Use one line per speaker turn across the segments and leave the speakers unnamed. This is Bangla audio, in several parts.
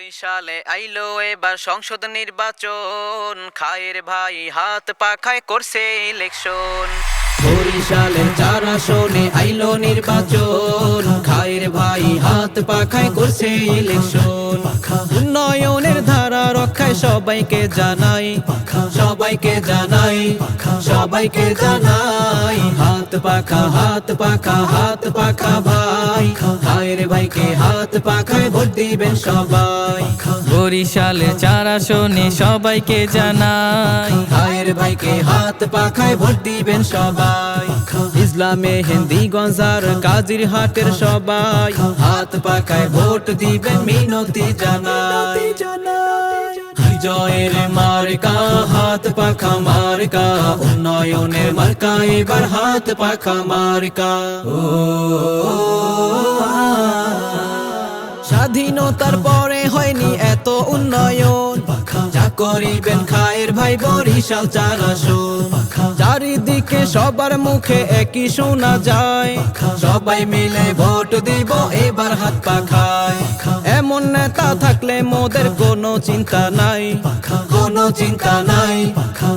বরিশালে আইলো এবার সংসদ নির্বাচন, খায়ের ভাই হাত পাখায় করছে ইলেকশন। বরিশালের 4 আসনে আইলো নির্বাচন, খায়ের ভাই হাত পাখায় করছে ইলেকশন। উন্নয়নের ধারা রক্ষায় সবাইকে জানাই, সবাইকে জানাই, সবাইকে জানাই, হাত পাখা হাত পাখা হাত পাখা ভাই, খায়ের ভাইকে হাত পাখায় ভোট দিবেন সবাই।
বরিশালে 4 আসনে সবাইকে জানাই,
খায়ের ভাইকে হাত পাখায় ভোট দিবেন সবাই। ইসলামে হিন্দি গঞ্জার কাজির হাটের সবাই, হাত পাখায় ভোট দিবেন মিনতি জানাই। বিজয়ের মার্কা হাত পাখা মার্কা, উন্নয়নের মার্কা এবার হাত পাখা মার্কা। স্বাধীনতার পরে হয়নি এত উন্নয়ন, যা করিবেন খায়ের ভাই বরিশাল 4 আসন। চারিদিকে সবার মুখে একই শোনা যায়, সবাই মিলে ভোট দিব এবার হাত পাখায়। এমন নেতা থাকলে মোদের কোনো চিন্তা নাই, কোনো চিন্তা নাই,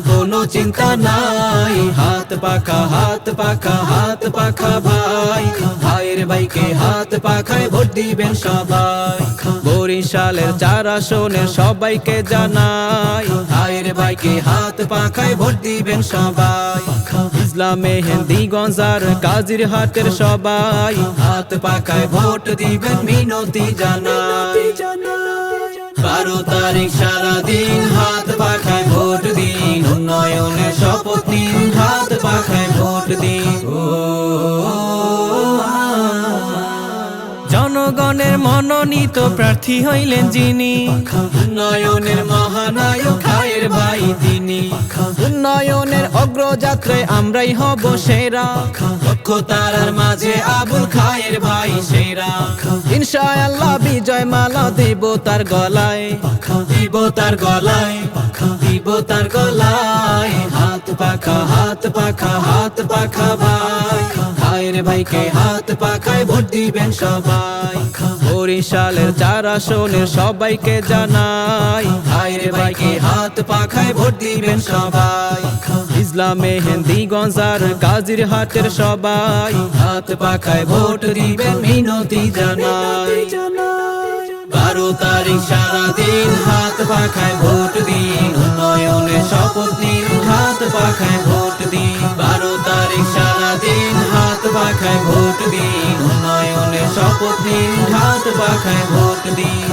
কোনো চিন্তা নাই, হাত পাখা হাত পাখা হাত পাখা ভাই, ভাইয়ের ভাইকে হাত পাখায় ভোট দিবেন সবাই। বরিশালের 4 আসনের সবাইকে জানাই, ভাইয়ের ভাইকে হাত পাখায় ভোট দিবেন সবাই। ইসলামে হিন্দি গঞ্জার কাজির হাটের সবাই, হাত পাখায় ভোট দিবেন মিনতি জানাই। 12 তারিখ সারাদিন হাত পাখায় ভোট দিন, উন্নয়নের শপথ নিন, হাত পাখায় ভোট দিন।
জনগণের মনোনীত প্রার্থী হইলেন যিনি,
উন্নয়নের মহানায়ক খায়ের ভাই তিনি। উন্নয়নের অগ্রযাত্রায় আমরাই হব সেরা, দক্ষতার মাঝে আবুল খায়ের ভাই সেরা। ইনশাআল্লাহ বিজয় মালা দেব তার গলায়, দিব তার গলায়, দিব তার গলায়, হাত পাখা হাত পাখা হাত পাখা ভাই, খায়ের ভাইকে হাত পাখায় ভোট দিবেন সবাই। বরিশালের 4 আসনের সবাইকে জানাই, খায়ের ভাইকে হাত পাখায় ভোট দিবেন সবাই। ইসলামে হিন্দি গঞ্জার কাজির হাটের সবাই, হাত পাখায় ভোট দিবেন মিনতি জানাই। 12 তারিখ সারাদিন হাত পাখায় ভোট দিন, উন্নয়নের শপথ নিন, হাত পাখায় ভোট দিন। 12 তারিখ সারাদিন হাত পাখায় ভোট দিন, উন্নয়নের শপথ নিন, হাত পাখায় ভোট দিন।